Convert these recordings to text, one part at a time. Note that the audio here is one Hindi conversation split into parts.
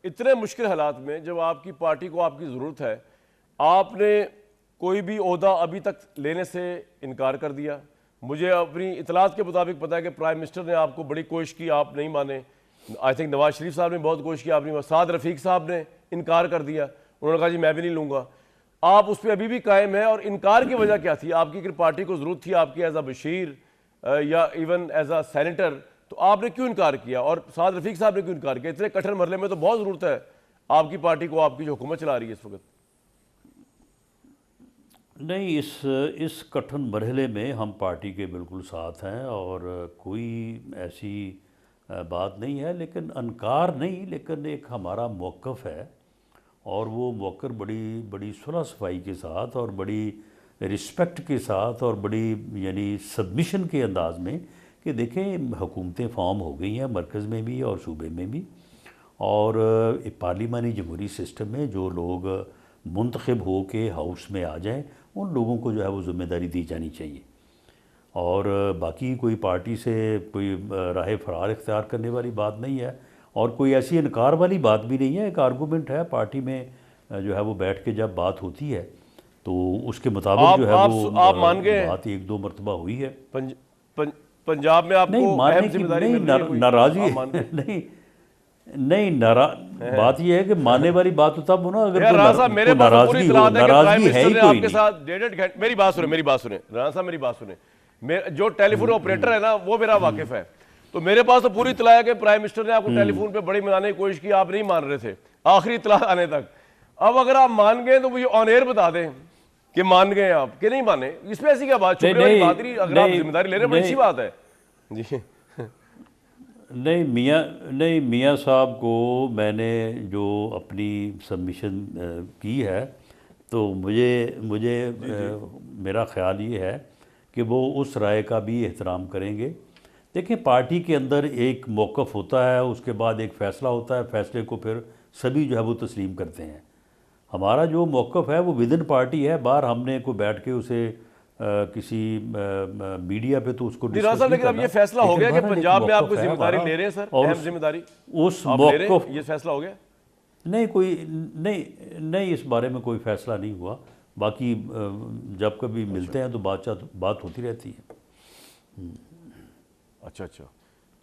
इतने मुश्किल हालात में जब आपकी पार्टी को आपकी ज़रूरत है, आपने कोई भी ओहदा अभी तक लेने से इनकार कर दिया। मुझे अपनी इतलात के मुताबिक पता है कि प्राइम मिनिस्टर ने आपको बड़ी कोशिश की, आप नहीं माने। आई थिंक नवाज शरीफ साहब ने बहुत कोशिश की, आपने। साद रफ़ीक साहब ने इनकार कर दिया, उन्होंने कहा जी मैं भी नहीं लूँगा। आप उस पर अभी भी कायम है। और इनकार की वजह क्या थी? आपकी अगर पार्टी को ज़रूरत थी आपकी एज अ बशीर या इवन एज अ सेनेटर, तो आपने क्यों इनकार किया? और साद रफ़ीक साहब ने क्यों इनकार किया? इतने कठिन मरले में तो बहुत ज़रूरत है आपकी पार्टी को, आपकी जो हुकूमत चला रही है इस वक्त। नहीं, इस कठिन मरहले में हम पार्टी के बिल्कुल साथ हैं और कोई ऐसी बात नहीं है, लेकिन अनकार नहीं, लेकिन एक हमारा मौक़िफ़ है और वो मौक़िफ़ बड़ी बड़ी सुलह सफाई के साथ और बड़ी रिस्पेक्ट के साथ और बड़ी यानी सबमिशन के अंदाज़ में कि देखें हुकूमतें फॉर्म हो गई हैं मरकज़ में भी और सूबे में भी, और पार्लिमानी जमहूरी सिस्टम में जो लोग मुंतखब हो के हाउस में आ जाएं उन लोगों को जो है वो ज़िम्मेदारी दी जानी चाहिए। और बाकी कोई पार्टी से कोई राह फरार इख्तियार करने वाली बात नहीं है और कोई ऐसी इनकार वाली बात भी नहीं है। एक आर्गूमेंट है पार्टी में जो है वो बैठ के जब बात होती है तो उसके मुताबिक जो है वो आप मान गए बात एक दो मरतबा हुई है। पंजाब में आपको नहीं मानने अहम की जिम्मेदारी नहीं, मिल रही है कोई? नाराज़गी आप मान गए? नहीं नहीं बात यह है कि मानने वाली बात तो तब हो ना अगर राणा साहब, मेरे पास तो पूरी नाराज़गी हो। इत्तलात है कि प्राइम नाराज़गी है मिनिस्टर ही ने कोई आपके नहीं। साथ 1.5 घंटे। मेरी बात सुने, मेरी बात सुने राणा साहब, मेरी बात सुने। जो टेलीफोन ऑपरेटर है ना वो मेरा वाकिफ है, तो मेरे पास तो पूरी इत्तला है कि प्राइम मिनिस्टर ने आपको टेलीफोन पे बड़ी मनाने की कोशिश की, आप नहीं मान रहे थे आखिरी इत्तला आने तक। अब अगर आप मान गए तो मुझे ऑन एयर बता दें कि मान गए आप कि नहीं माने। इसमें ऐसी क्या बात, छुपने वाली बात नहीं। अगर आप जिम्मेदारी ले रहे हैं बड़ी अच्छी बात है जी। नहीं मियाँ साहब को मैंने जो अपनी सबमिशन की है तो मुझे मेरा ख्याल ये है कि वो उस राय का भी एहतराम करेंगे। देखिए पार्टी के अंदर एक मौक़िफ़ होता है, उसके बाद एक फ़ैसला होता है, फ़ैसले को फिर सभी जो है वो तस्लीम करते हैं। हमारा जो मौक़िफ़ है वो विदिन पार्टी है, बाहर हमने को बैठ के उसे किसी मीडिया पे तो उसको डिस्कस नहीं लेकिन अब करना। ये फैसला हो गया कि पंजाब में आप कोई है जिम्मेदारी हमारा ले रहे हैं सर, और अहम जिम्मेदारी उस आप ले रहे हैं, मौक़िफ़ ये फैसला हो गया? नहीं इस बारे में कोई फ़ैसला नहीं हुआ। बाकी जब कभी मिलते हैं तो बात होती रहती है। अच्छा।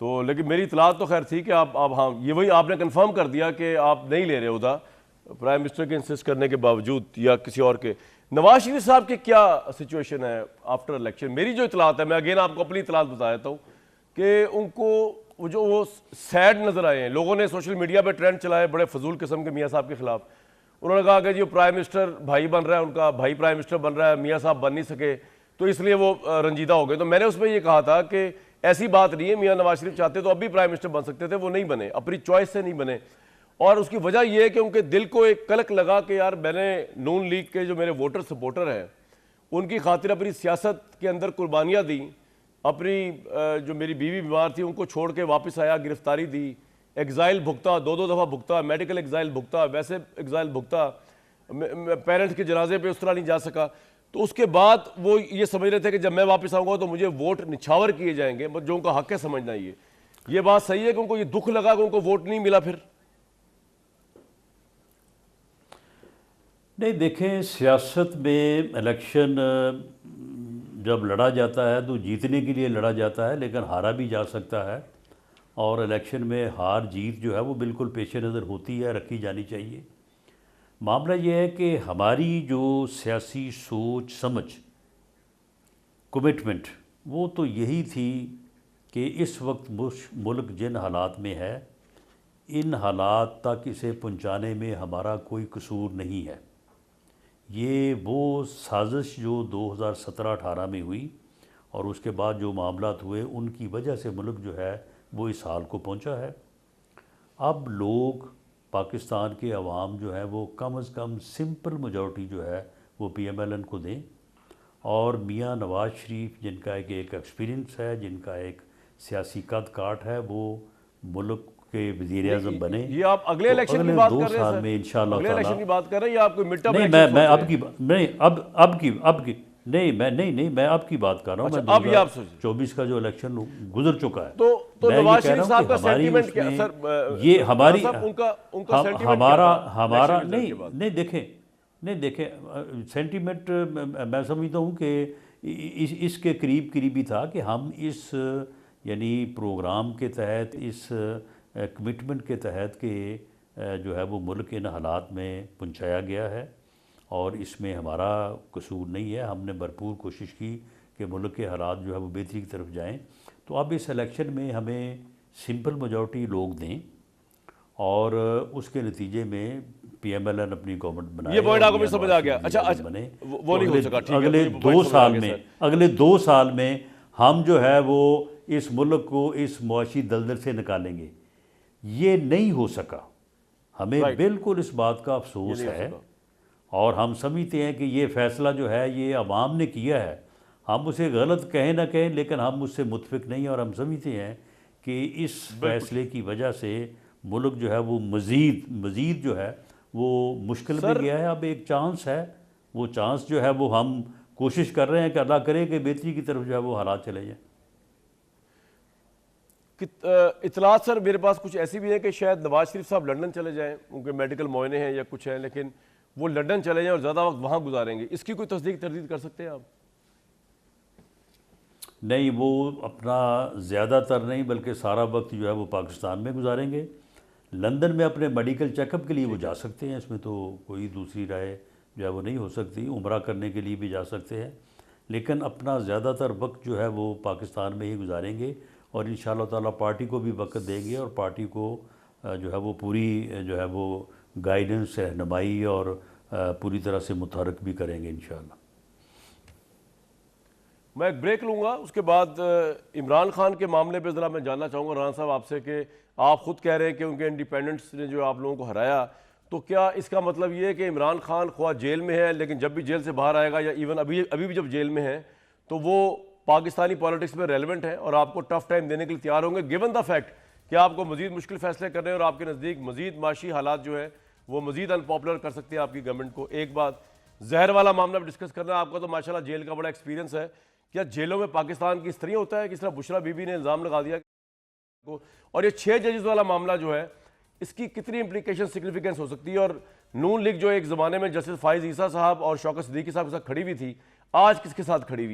तो लेकिन मेरी इतलात तो खैर थी कि आप हाँ, ये वही आपने कंफर्म कर दिया कि आप नहीं ले रहे उदा प्राइम मिनिस्टर के इंसिस्ट करने के बावजूद या किसी और के। नवाज शरीफ साहब की क्या सिचुएशन है आफ्टर इलेक्शन? मेरी जो इतलात है, मैं अगेन आपको अपनी इतलात बता देता हूँ कि उनको वो सैड नज़र आए हैं। लोगों ने सोशल मीडिया पर ट्रेंड चलाए बड़े फजूल किस्म के मियाँ साहब के खिलाफ। उन्होंने कहा कि जो प्राइम मिनिस्टर भाई बन रहा है, उनका भाई प्राइम मिनिस्टर बन रहा है, मियाँ साहब बन नहीं सके तो इसलिए वो रंजीदा हो गए। तो मैंने उसमें ये कहा था कि ऐसी बात नहीं है, मियाँ नवाज शरीफ चाहते तो अब भी प्राइम मिनिस्टर बन सकते थे, वो नहीं बने, अपनी चॉइस से नहीं बने। और उसकी वजह यह है कि उनके दिल को एक कलक लगा कि यार मैंने नून लीग के जो मेरे वोटर सपोर्टर हैं उनकी खातिर अपनी सियासत के अंदर कुर्बानियाँ दी, अपनी जो मेरी बीवी बीमार थी उनको छोड़ के वापस आया, गिरफ्तारी दी, एग्ज़ाइल भुगता, दो दफ़ा भुगता, मेडिकल एग्ज़ाइल भुगता, वैसे एग्ज़ाइल भुगता, पेरेंट्स के जनाजे पे उस तरह नहीं जा सका। तो उसके बाद वो ये समझ रहे थे कि जब मैं वापस आऊँगा तो मुझे वोट निछावर किए जाएंगे, जो उनका हक है समझना। ये बात सही है कि उनको ये दुख लगा कि उनको वोट नहीं मिला फिर? नहीं देखें, सियासत में इलेक्शन जब लड़ा जाता है तो जीतने के लिए लड़ा जाता है, लेकिन हारा भी जा सकता है। और इलेक्शन में हार जीत जो है वो बिल्कुल पेश नज़र होती है, रखी जानी चाहिए। मामला ये है कि हमारी जो सियासी सोच समझ कमिटमेंट वो तो यही थी कि इस वक्त मुल्क जिन हालात में है, इन हालात तक इसे पहुंचाने में हमारा कोई कसूर नहीं है। ये वो साजिश जो 2017-18 में हुई और उसके बाद जो मामलात हुए उनकी वजह से मुल्क जो है वो इस हाल को पहुंचा है। अब लोग पाकिस्तान के अवाम जो है वो कम से कम सिंपल मेजॉरिटी जो है वो PMLN को दें और मियाँ नवाज शरीफ जिनका एक एक्सपीरियंस है, जिनका एक सियासी कद काट है, वो मुल्क के वज़ीर आज़म बने। ये आप अगले इलेक्शन की बात कर रहे हैं में इंशाअल्लाह अगले इलेक्शन की बात कर रहे हैं या आपको मिड टर्म नहीं, मैं अब की नहीं, मैं आपकी बात कर रहा हूँ। अच्छा, मैं अब ये आप सोचिए 2024 का जो इलेक्शन गुजर चुका है, तो मैं ये नवाज कह शरीफ रहा हूँ साहब कि का हमारी सेंटीमेंट क्या उसमें सर? ये हमारी साहब उनका हम सेंटीमेंट क्या था हमारा इलेक्शन रिजल्ट के बाद? नहीं देखें सेंटीमेंट मैं समझता हूँ कि इसके करीब करीब ही था कि हम इस यानी प्रोग्राम के तहत, इस कमिटमेंट के तहत कि जो है वो मुल्क इन हालात में पहुंचाया गया है और इसमें हमारा कसूर नहीं है। हमने भरपूर कोशिश की कि मुल्क के हालात जो है वो बेहतरी की तरफ जाएं। तो अब इस इलेक्शन में हमें सिंपल मेजॉरिटी लोग दें और उसके नतीजे में PMLN अपनी गवर्नमेंट बनाए। ये पॉइंट और आपको भी मियां समझ नवाज आ गया। शरीफ अच्छा, लीडर अच्छा, बने। वो तो नहीं हो सका, ठीक है, अगले मुझे 2 पॉइंट समझ आ साल गया में सर। अगले 2 साल में हम जो है वो इस मुल्क को इस मुआशी दलदल से निकालेंगे। ये नहीं हो सका। हमें राइट, बिल्कुल इस बात का ये अफसोस नहीं हो है सका। और हम समझते हैं कि ये फ़ैसला जो है ये अवाम ने किया है। हम उसे गलत कहें ना कहें, लेकिन हम उससे मुतफिक नहीं हैं और हम समझते हैं कि इस बिल्कुल फैसले की वजह से मुल्क जो है वो मज़ीद जो है वो मुश्किल में सर, गया है। अब एक चांस है, वो चांस जो है वो हम कोशिश कर रहे हैं कि अल्लाह करे कि बेहतरी की तरफ जो है वो हालात चले जाएँ। इतलात सर मेरे पास कुछ ऐसी भी है कि शायद नवाज शरीफ साहब लंदन चले जाएं, उनके मेडिकल मुआयने हैं या कुछ हैं, लेकिन वो लंदन चले जाएं और ज़्यादा वक्त वहाँ गुजारेंगे। इसकी कोई तस्दीक तरदीद कर सकते हैं आप? नहीं, वो अपना ज़्यादातर नहीं बल्कि सारा वक्त जो है वो पाकिस्तान में गुजारेंगे। लंदन में अपने मेडिकल चेकअप के लिए वो जा सकते हैं, इसमें तो कोई दूसरी राय जो है वो नहीं हो सकती। उम्रा करने के लिए भी जा सकते हैं, लेकिन अपना ज़्यादातर वक्त जो है वो पाकिस्तान में ही गुजारेंगे और इंशाअल्लाह ताला पार्टी को भी वक्त देंगे और पार्टी को जो है वो पूरी जो है वो गाइडेंस, रहनुमाई और पूरी तरह से मुतहर्रिक भी करेंगे इंशाअल्लाह। मैं एक ब्रेक लूंगा, उसके बाद इमरान खान के मामले पे ज़रा मैं जानना चाहूँगा राना साहब आपसे कि आप खुद कह रहे हैं कि उनके इंडिपेंडेंट्स ने जो आप लोगों को हराया, तो क्या इसका मतलब ये है कि इमरान खान ख्वाह जेल में है, लेकिन जब भी जेल से बाहर आएगा या इवन अभी अभी भी जब जेल में है तो वो पाकिस्तानी पॉलिटिक्स में रेलिवेंट है और आपको टफ टाइम देने के लिए तैयार होंगे, गिवन द फैक्ट कि आपको मजीद मुश्किल फैसले करने और आपके नज़दीक मजीद माशी हालात जो है वो मजीद अनपॉपुलर कर सकते हैं आपकी गवर्नमेंट को? एक बात जहर वाला मामला भी डिस्कस करना है। आपका तो माशाल्लाह जेल का बड़ा एक्सपीरियंस है। क्या जेलों में पाकिस्तान की इस तरह होता है कि इस तरह बुशरा बीबी ने इल्ज़ाम लगा दिया को? और ये 6 जजेस वाला मामला जो है इसकी कितनी इंप्लीकेशन, सिग्निफिकेंस हो सकती है? और नून लीग जो एक ज़माने में जस्टिस फाइज ईसा साहब और शौकत सिद्दीकी साहब के साथ खड़ी हुई थी, आज किसके साथ खड़ी हुई है?